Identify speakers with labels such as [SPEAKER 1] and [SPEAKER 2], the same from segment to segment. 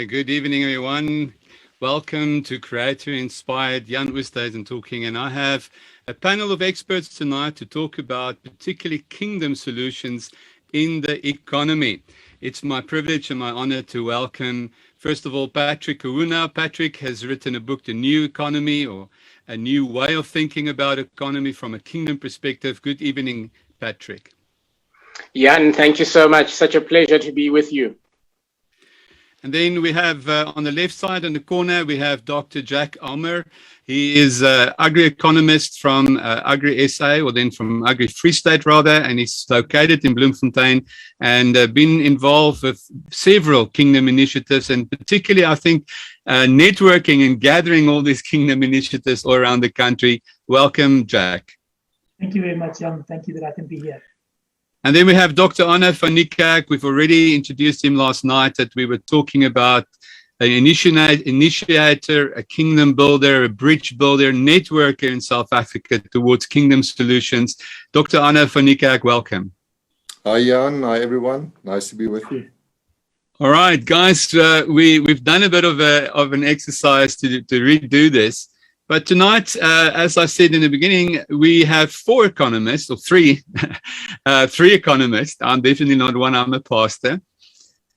[SPEAKER 1] Good evening, everyone. Welcome to Creator Inspired. Jan Oosthuizen talking, and I have a panel of experts tonight to talk about particularly kingdom solutions in the economy. It's my privilege and my honor to welcome, first of all, Patrick Kuwuna. Patrick has written a book, The New Economy, or a new way of thinking about economy from a kingdom perspective. Good evening, Patrick.
[SPEAKER 2] Jan, thank you so much. Such a pleasure to be with you.
[SPEAKER 1] And then we have on the left side in the corner, we have Dr. Jack Amour. He is an agri-economist from Agri SA, or then from Agri Free State rather, and he's located in Bloemfontein and been involved with several kingdom initiatives, and particularly, I think, networking and gathering all these kingdom initiatives all around the country. Welcome, Jack.
[SPEAKER 3] Thank you very much, Jan. Thank you that I can be here.
[SPEAKER 1] And then we have Dr. Arno van Niekerk. We've already introduced him last night, that we were talking about an initiator, a kingdom builder, a bridge builder, networker in South Africa towards kingdom solutions. Dr. Arno van Niekerk, welcome.
[SPEAKER 4] Hi, Jan. Hi, everyone. Nice to be with you.
[SPEAKER 1] All right, guys, we've done a bit of an exercise to redo this. But tonight, as I said in the beginning, we have four economists, or three economists. I'm definitely not one, I'm a pastor.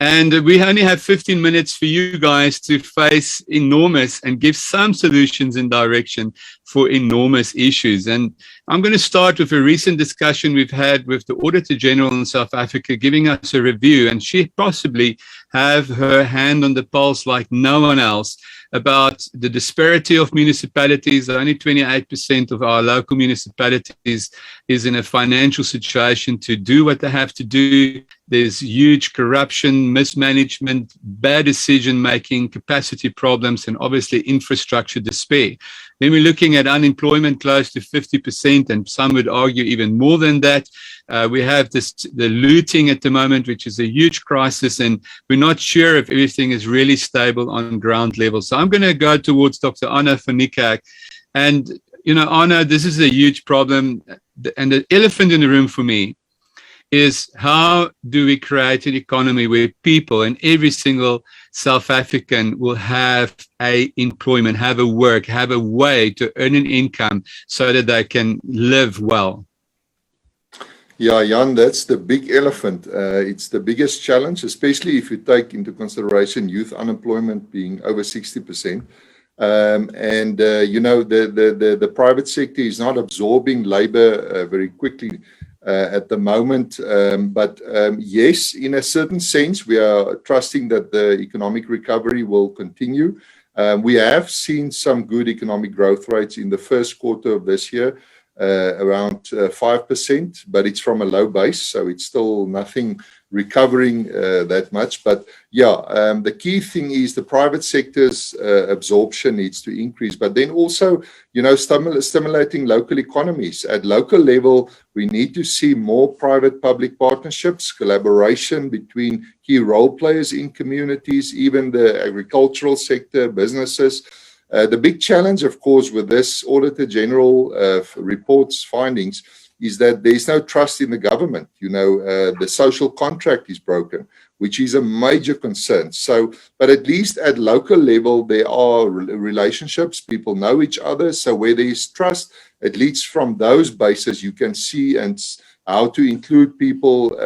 [SPEAKER 1] And we only have 15 minutes for you guys to face enormous and give some solutions and direction for enormous issues. And I'm going to start with a recent discussion we've had with the Auditor General in South Africa, giving us a review. And she possibly have her hand on the pulse like no one else about the disparity of municipalities. Only 28% of our local municipalities is in a financial situation to do what they have to do. There's huge corruption, mismanagement, bad decision-making, capacity problems, and obviously infrastructure despair. Then we're looking at unemployment close to 50%, and some would argue even more than that. We have the looting at the moment, which is a huge crisis, and we're not sure if everything is really stable on ground level. So I'm going to go towards Dr. Arno van Niekerk. And, you know, Arno, this is a huge problem. And the elephant in the room for me is, how do we create an economy where people and every single South African will have employment, have a work, have a way to earn an income so that they can live well?
[SPEAKER 4] Yeah, Jan, that's the big elephant. It's the biggest challenge, especially if you take into consideration youth unemployment being over 60%. You know, the private sector is not absorbing labor very quickly at the moment. Yes, in a certain sense, we are trusting that the economic recovery will continue. We have seen some good economic growth rates in the first quarter of this year, around 5%, but it's from a low base, so it's still nothing recovering that much. But yeah, the key thing is the private sector's absorption needs to increase, but then also, you know, stimulating local economies. At local level, we need to see more private-public partnerships, collaboration between key role players in communities, even the agricultural sector, businesses. The big challenge, of course, with this Auditor General report's findings is that there's no trust in the government. You know, the social contract is broken, which is a major concern. So, but at least at local level, there are relationships, people know each other. So where there is trust, at least from those bases, you can see and how to include people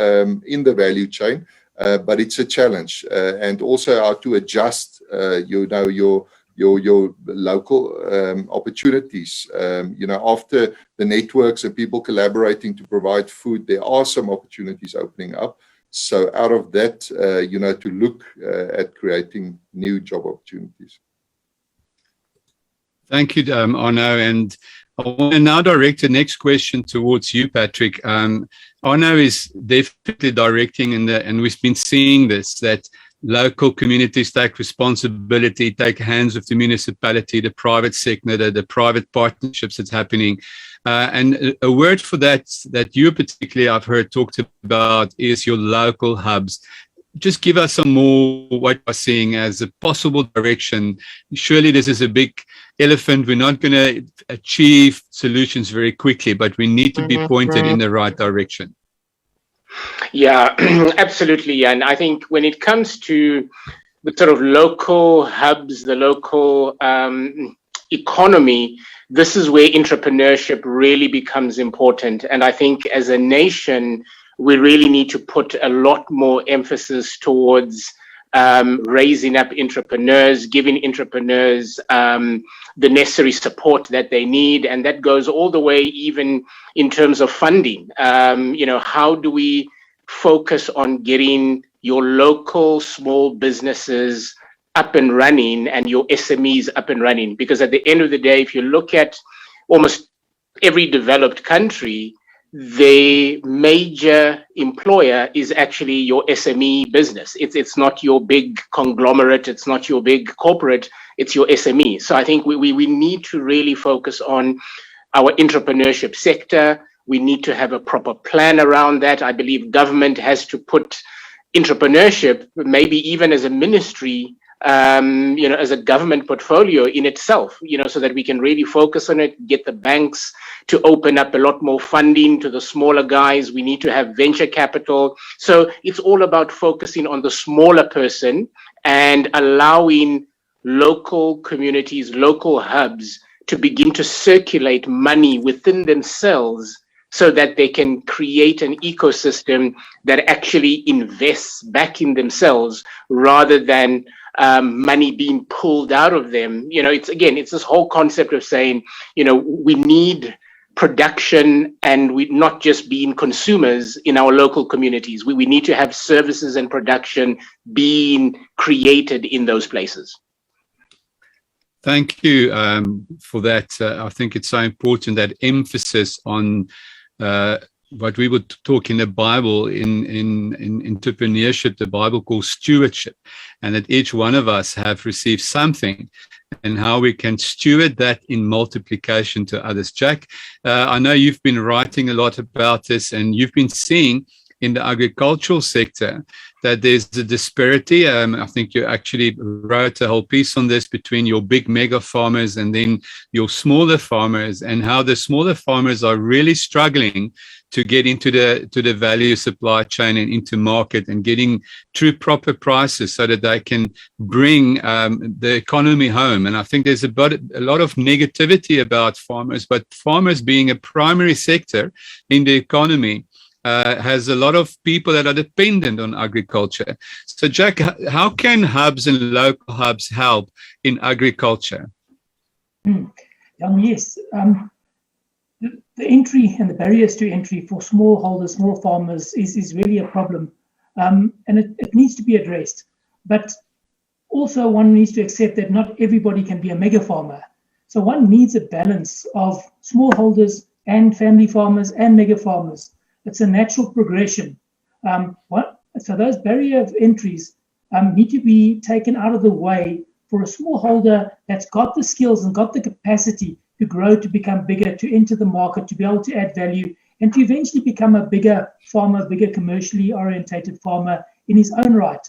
[SPEAKER 4] in the value chain. But it's a challenge, and also how to adjust, you know, your local opportunities. You know, after the networks and people collaborating to provide food, there are some opportunities opening up. So out of that, you know, to look at creating new job opportunities.
[SPEAKER 1] Thank you, Arno. And I want to now direct the next question towards you, Patrick. Arno is definitely directing, and we've been seeing this, that local communities take responsibility, take hands of the municipality, the private sector, the private partnerships that's happening. And a word for that you particularly, I've heard talked about, is your local hubs. Just give us some more what you're seeing as a possible direction. Surely this is a big elephant. We're not going to achieve solutions very quickly, but we need to be pointed in the right direction.
[SPEAKER 2] Yeah, absolutely. And I think when it comes to sort of local hubs, the local economy, this is where entrepreneurship really becomes important. And I think as a nation, we really need to put a lot more emphasis towards raising up entrepreneurs, giving entrepreneurs the necessary support that they need. And that goes all the way even in terms of funding. How do we focus on getting your local small businesses up and running and your SMEs up and running? Because at the end of the day, if you look at almost every developed country, the major employer is actually your SME business. It's not your big conglomerate, it's not your big corporate, it's your SME. So I think we need to really focus on our entrepreneurship sector. We need to have a proper plan around that. I believe government has to put entrepreneurship, maybe even as a ministry, as a government portfolio in itself, so that we can really focus on it, get the banks to open up a lot more funding to the smaller guys. We need to have venture capital. So it's all about focusing on the smaller person and allowing local communities, local hubs to begin to circulate money within themselves so that they can create an ecosystem that actually invests back in themselves rather than money being pulled out of them. It's this whole concept of saying, we need production and we not just being consumers in our local communities. We need to have services and production being created in those places.
[SPEAKER 1] Thank you for that. I think it's so important, that emphasis on what we would talk in the Bible, in entrepreneurship, the Bible calls stewardship, and that each one of us have received something and how we can steward that in multiplication to others. Jack, I know you've been writing a lot about this, and you've been seeing in the agricultural sector that there's a disparity. I think you actually wrote a whole piece on this between your big mega farmers and then your smaller farmers, and how the smaller farmers are really struggling to get into the value supply chain and into market and getting true proper prices so that they can bring the economy home. And I think there's a lot of negativity about farmers, but farmers being a primary sector in the economy has a lot of people that are dependent on agriculture. So Jack, how can hubs and local hubs help in agriculture?
[SPEAKER 3] Yes. The entry and the barriers to entry for smallholders, small farmers is really a problem. And it needs to be addressed. But also one needs to accept that not everybody can be a mega farmer. So one needs a balance of smallholders and family farmers and mega farmers. It's a natural progression. So those barrier of entries need to be taken out of the way for a smallholder that's got the skills and got the capacity to grow, to become bigger, to enter the market, to be able to add value, and to eventually become a bigger farmer, bigger commercially orientated farmer in his own right.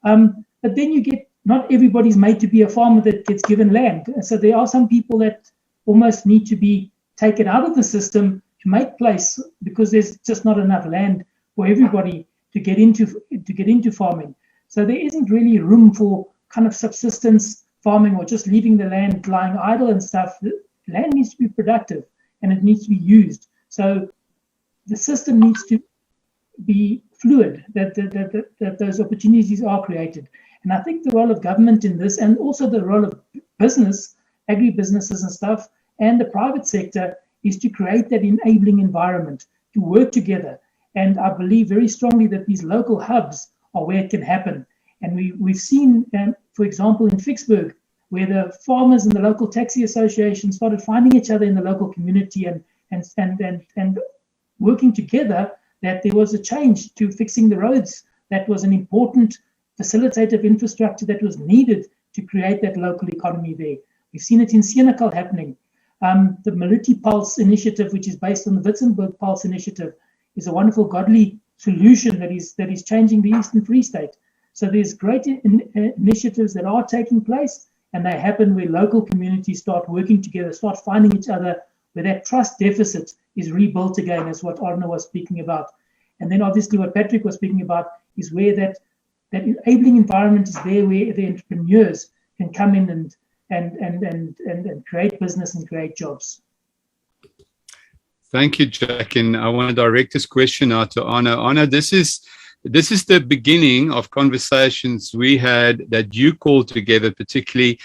[SPEAKER 3] But then you get, not everybody's made to be a farmer that gets given land. So there are some people that almost need to be taken out of the system to make place, because there's just not enough land for everybody to get into farming. So there isn't really room for kind of subsistence farming or just leaving the land lying idle and stuff. Land needs to be productive and it needs to be used. So the system needs to be fluid, that those opportunities are created. And I think the role of government in this, and also the role of business, agribusinesses and stuff, and the private sector, is to create that enabling environment to work together. And I believe very strongly that these local hubs are where it can happen. And we've seen, for example, in Vicksburg, where the farmers and the local taxi association started finding each other in the local community and working together, that there was a change to fixing the roads. That was an important facilitative infrastructure that was needed to create that local economy there. We've seen it in Senekal happening. The Maliti Pulse initiative, which is based on the Witzenberg Pulse initiative, is a wonderful godly solution that is changing the Eastern Free State. So there's great initiatives that are taking place, and they happen where local communities start working together, start finding each other, where that trust deficit is rebuilt again, is what Arno was speaking about. And then obviously what Patrick was speaking about is where that that enabling environment is there where the entrepreneurs can come in and create business and create jobs.
[SPEAKER 1] Thank you, Jack. And I want to direct this question out to Arno. Arno, this is the beginning of conversations we had that you called together, particularly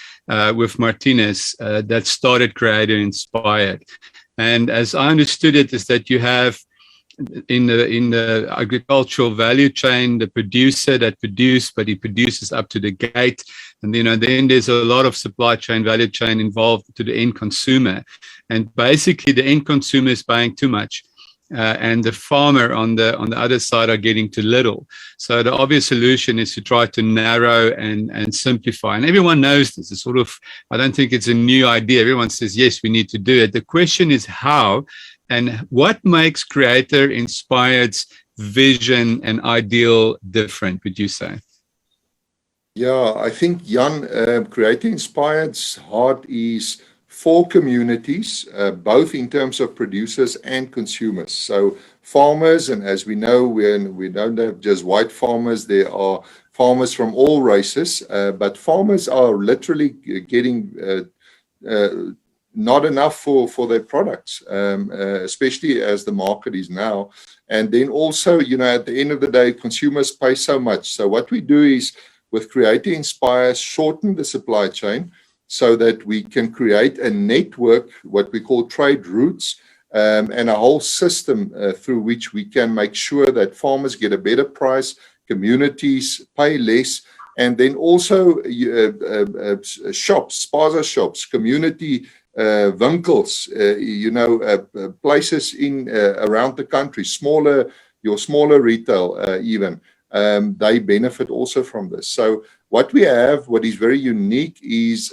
[SPEAKER 1] with Martinez, that started Creator Inspired. And as I understood it, is that you have in the agricultural value chain, the producer that produces, but he produces up to the gate. And then there's a lot of supply chain, value chain involved to the end consumer. And basically the end consumer is buying too much. And the farmer on the other side are getting too little. So the obvious solution is to try to narrow and simplify. And everyone knows this. It's sort of, I don't think it's a new idea. Everyone says, yes, we need to do it. The question is how, and what makes Creator Inspired's vision and ideal different, would you say?
[SPEAKER 4] Yeah, I think, Jan, Creator Inspired's heart is for communities, both in terms of producers and consumers. So farmers, and as we know, we don't have just white farmers, there are farmers from all races, but farmers are literally getting not enough for their products, especially as the market is now. And then also, at the end of the day, consumers pay so much. So what we do is, with Creator Inspire, shorten the supply chain so that we can create a network, what we call Traderoutes, and a whole system through which we can make sure that farmers get a better price, communities pay less, and then also shops, spaza shops, community winkels, places in around the country, your smaller retail even, they benefit also from this. So what we have, what is very unique, is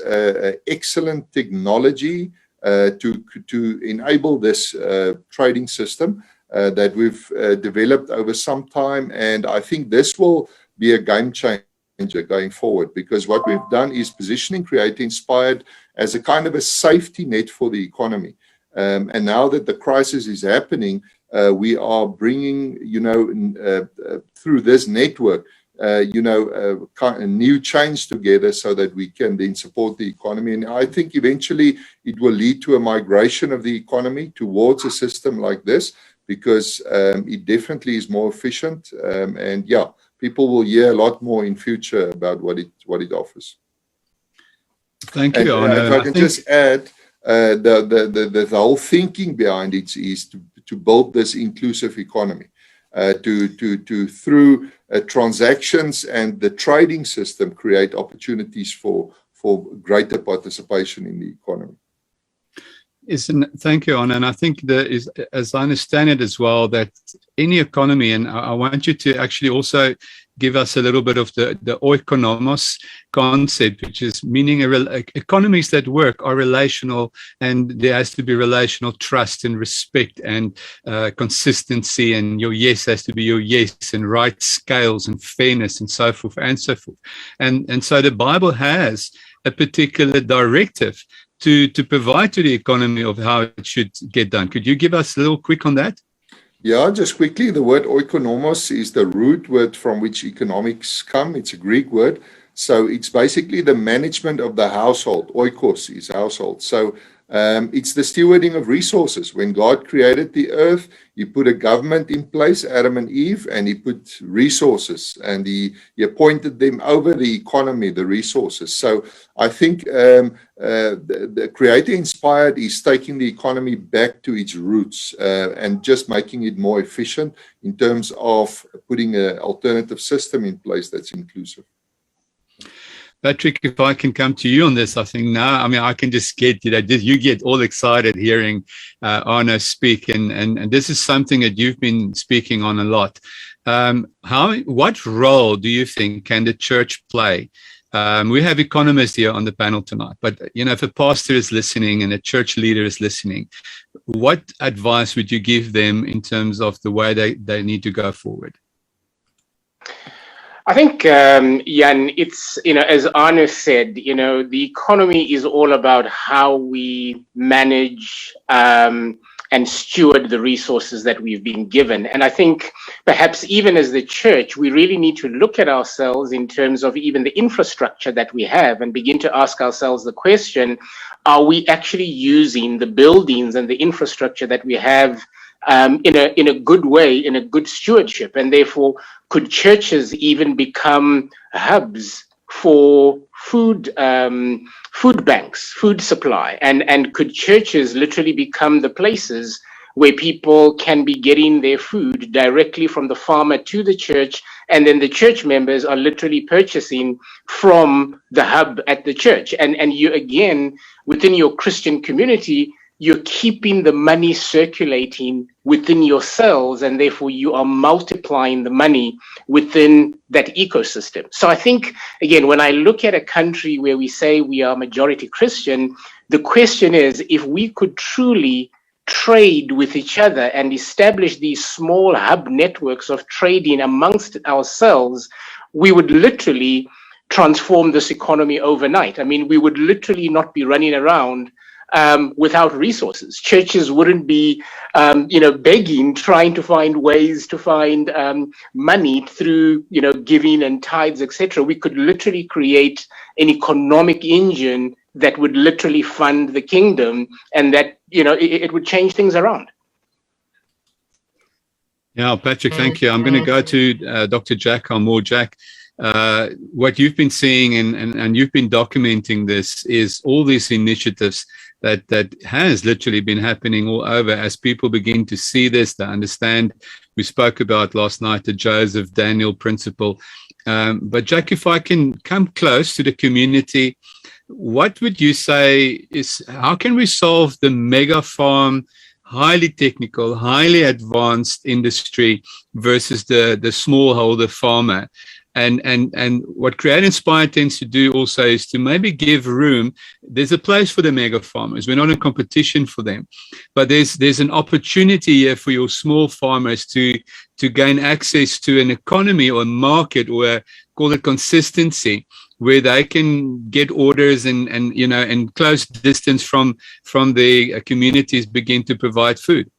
[SPEAKER 4] excellent technology to enable this trading system that we've developed over some time. And I think this will be a game changer going forward, because what we've done is positioning Creator Inspired as a kind of a safety net for the economy. And now that the crisis is happening, we are bringing, through this network, new chains together so that we can then support the economy. And I think eventually it will lead to a migration of the economy towards a system like this, because it definitely is more efficient. And yeah, people will hear a lot more in future about what it offers.
[SPEAKER 1] Thank you, Arno.
[SPEAKER 4] If I can just add, the whole thinking behind it is to build this inclusive economy, through transactions and the trading system, create opportunities for greater participation in the economy.
[SPEAKER 1] Thank you, Arno. And I think as I understand it as well, that any economy, and I want you to actually also give us a little bit of the oikonomos concept, which is meaning economies that work are relational, and there has to be relational trust and respect and consistency, and your yes has to be your yes, and right scales and fairness and so forth and so forth. And so the Bible has a particular directive to provide to the economy of how it should get done. Could you give us a little quick on that?
[SPEAKER 4] Yeah, just quickly, the word oikonomos is the root word from which economics come. It's a Greek word. So it's basically the management of the household. Oikos is household. So it's the stewarding of resources. When God created the earth, he put a government in place, Adam and Eve, and he put resources, and he appointed them over the economy, the resources. So I think the Creator Inspired is taking the economy back to its roots and just making it more efficient in terms of putting an alternative system in place that's inclusive.
[SPEAKER 1] Patrick, if I can come to you on this, I think now, I can just get, you get all excited hearing Arno speak, and this is something that you've been speaking on a lot. What role do you think can the church play? We have economists here on the panel tonight, but if a pastor is listening and a church leader is listening, what advice would you give them in terms of the way they need to go forward?
[SPEAKER 2] I think, Jan, it's, as Arno said, the economy is all about how we manage and and steward the resources that we've been given. And I think perhaps even as the church, we really need to look at ourselves in terms of even the infrastructure that we have and begin to ask ourselves the question, are we actually using the buildings and the infrastructure that we have in a good way, in a good stewardship? And therefore, could churches even become hubs for food banks, food supply? And could churches literally become the places where people can be getting their food directly from the farmer to the church, and then the church members are literally purchasing from the hub at the church? And you, again, within your Christian community, you're keeping the money circulating within yourselves, and therefore you are multiplying the money within that ecosystem. So I think, again, when I look at a country where we say we are majority Christian, the question is, if we could truly trade with each other and establish these small hub networks of trading amongst ourselves, we would literally transform this economy overnight. I mean, we would literally not be running around without resources. Churches wouldn't be, begging, trying to find ways to find money through, giving and tithes, etc. We could literally create an economic engine that would literally fund the kingdom, and that, it would change things around.
[SPEAKER 1] Yeah, Patrick, thank you. I'm going to go to Dr. Jack Amour. Jack, what you've been seeing and you've been documenting this is all these initiatives that has literally been happening all over as people begin to see this, they understand. We spoke about last night the Joseph Daniel principle. But Jack, if I can come close to the community, what would you say is, how can we solve the mega farm, highly technical, highly advanced industry versus the smallholder farmer? And what Create Inspire tends to do also is to maybe give room. There's a place for the mega farmers. We're not in competition for them, but there's an opportunity here for your small farmers to gain access to an economy or a market, or call it consistency, where they can get orders and close distance from the communities begin to provide food.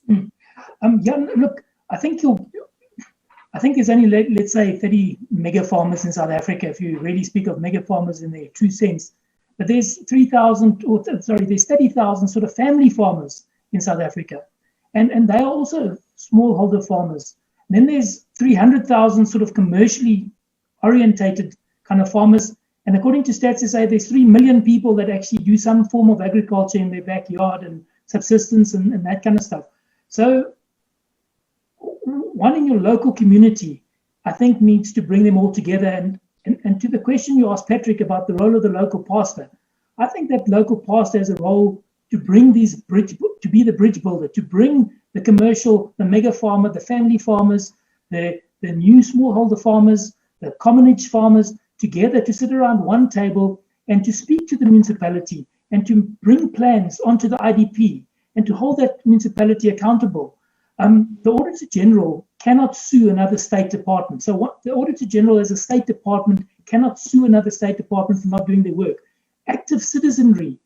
[SPEAKER 3] Look, I think there's only, let's say, 30 mega farmers in South Africa, if you really speak of mega farmers in their true sense. But there's 30,000 sort of family farmers in South Africa. And they are also smallholder farmers. And then there's 300,000 sort of commercially orientated kind of farmers. And according to stats, they say there's 3 million people that actually do some form of agriculture in their backyard and subsistence and that kind of stuff. So one in your local community, I think, needs to bring them all together. And to the question you asked, Patrick, about the role of the local pastor, I think that local pastor has a role to bring to be the bridge builder, to bring the commercial, the mega farmer, the family farmers, the new smallholder farmers, the commonage farmers together, to sit around one table and to speak to the municipality and to bring plans onto the IDP and to hold that municipality accountable. The Auditor General cannot sue another state department. So the Auditor General as a state department cannot sue another state department for not doing their work. Active citizenry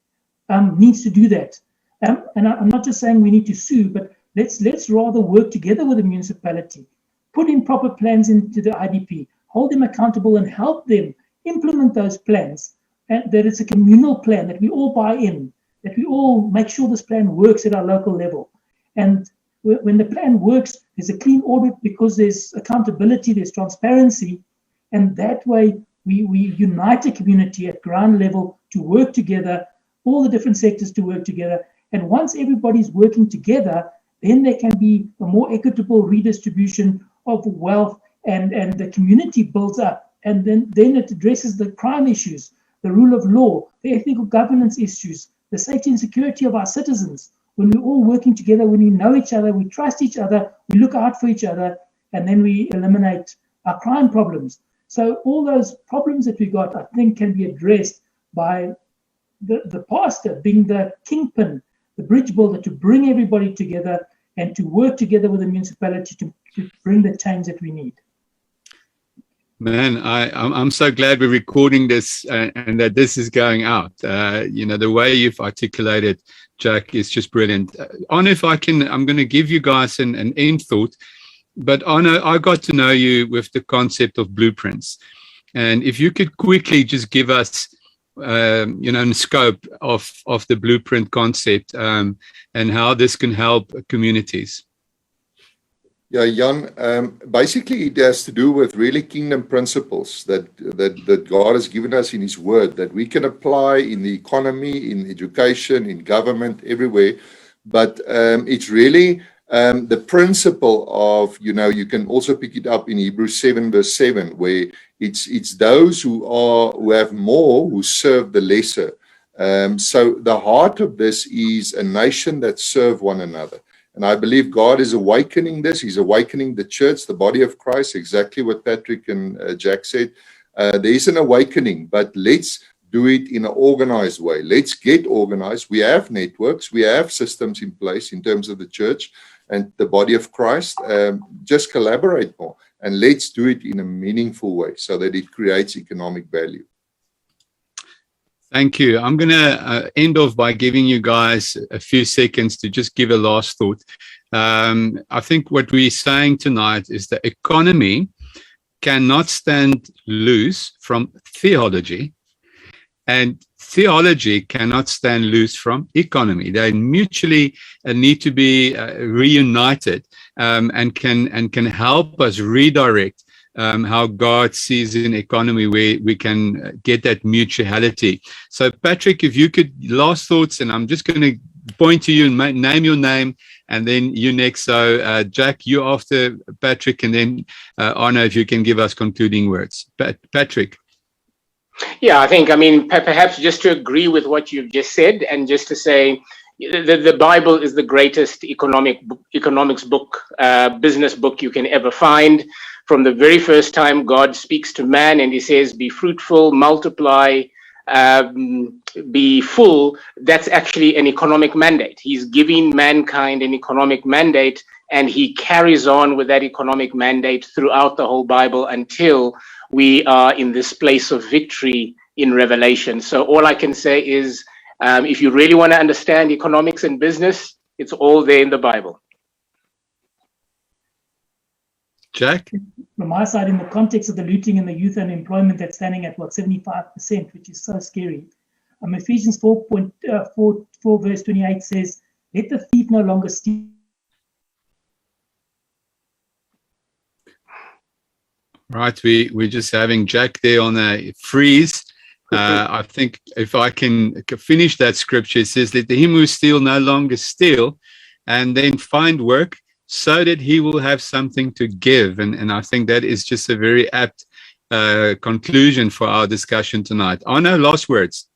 [SPEAKER 3] needs to do that. And I'm not just saying we need to sue, but let's rather work together with the municipality, put in proper plans into the IDP, hold them accountable and help them implement those plans, and that it's a communal plan, that we all buy in, that we all make sure this plan works at our local level. And when the plan works, there's a clean audit because there's accountability, there's transparency, and that way we unite a community at ground level to work together, all the different sectors to work together. And once everybody's working together, then there can be a more equitable redistribution of wealth, and the community builds up. And then it addresses the crime issues, the rule of law, the ethical governance issues, the safety and security of our citizens. When we're all working together, when we know each other, we trust each other, we look out for each other, and then we eliminate our crime problems. So all those problems that we got, I think, can be addressed by the pastor being the kingpin, the bridge builder, to bring everybody together and to work together with the municipality to bring the change that we need.
[SPEAKER 1] Man, I'm so glad we're recording this and that this is going out. The way you've articulated Jack, is just brilliant. Arno, if I can, I'm going to give you guys an end thought. But Arno, I got to know you with the concept of blueprints. And if you could quickly just give us, the scope of the blueprint concept and how this can help communities.
[SPEAKER 4] Yeah, Jan, basically it has to do with really kingdom principles that God has given us in His Word that we can apply in the economy, in education, in government, everywhere. But it's really the principle of, you can also pick it up in Hebrews 7 verse 7, where it's those who have more who serve the lesser. So the heart of this is a nation that serve one another. And I believe God is awakening this. He's awakening the church, the body of Christ, exactly what Patrick and Jack said. There is an awakening, but let's do it in an organized way. Let's get organized. We have networks. We have systems in place in terms of the church and the body of Christ. Just collaborate more. And let's do it in a meaningful way so that it creates economic value.
[SPEAKER 1] Thank you. I'm going to end off by giving you guys a few seconds to just give a last thought. I think what we're saying tonight is the economy cannot stand loose from theology, and theology cannot stand loose from economy. They mutually need to be reunited and can help us redirect how God sees an economy where we can get that mutuality. So, Patrick, if you could, last thoughts, and I'm just going to point to you and name your name, and then you next. So, Jack, you after Patrick, and then Arno, if you can give us concluding words. Patrick.
[SPEAKER 2] Yeah, perhaps just to agree with what you've just said, and just to say, the Bible is the greatest economics book, business book you can ever find. From the very first time God speaks to man and He says, be fruitful, multiply, be full, that's actually an economic mandate. He's giving mankind an economic mandate, and He carries on with that economic mandate throughout the whole Bible until we are in this place of victory in Revelation. So all I can say is, if you really want to understand economics and business, it's all there in the Bible.
[SPEAKER 1] Jack?
[SPEAKER 3] From my side, in the context of the looting and the youth unemployment that's standing at 75%, which is so scary. Ephesians 4 verse 28 says, let the thief no longer steal.
[SPEAKER 1] Right, we're just having Jack there on a freeze. I think if I can finish that scripture, it says, let him who steal no longer steal, and then find work, so that he will have something to give. And I think that is just a very apt conclusion for our discussion tonight. Arno, last words.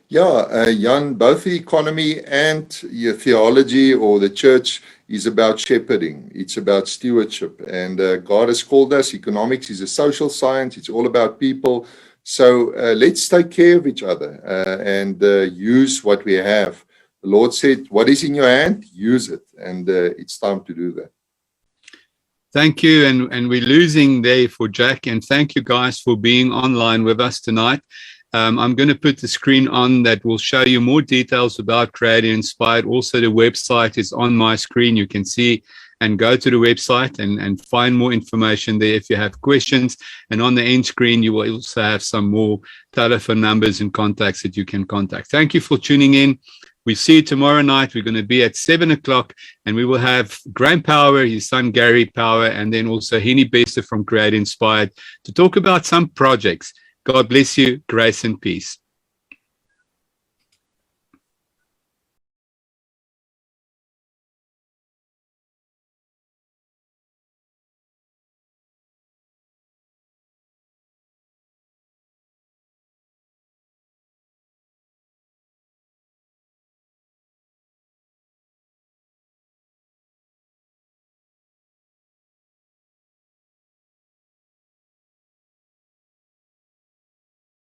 [SPEAKER 4] Yeah, Jan, both the economy and your theology or the church is about shepherding. It's about stewardship. And God has called us. Economics is a social science. It's all about people. So let's take care of each other and use what we have. The Lord said, what is in your hand, use it. And it's time to do that.
[SPEAKER 1] Thank you. And we're losing there for Jack. And thank you guys for being online with us tonight. I'm going to put the screen on that will show you more details about Creative Inspired. Also, the website is on my screen. You can see and go to the website and find more information there if you have questions. And on the end screen, you will also have some more telephone numbers and contacts that you can contact. Thank you for tuning in. We see you tomorrow night. We're going to be at 7 o'clock, and we will have Graham Power, his son Gary Power, and then also Henny Bester from Create Inspired to talk about some projects. God bless you. Grace and peace.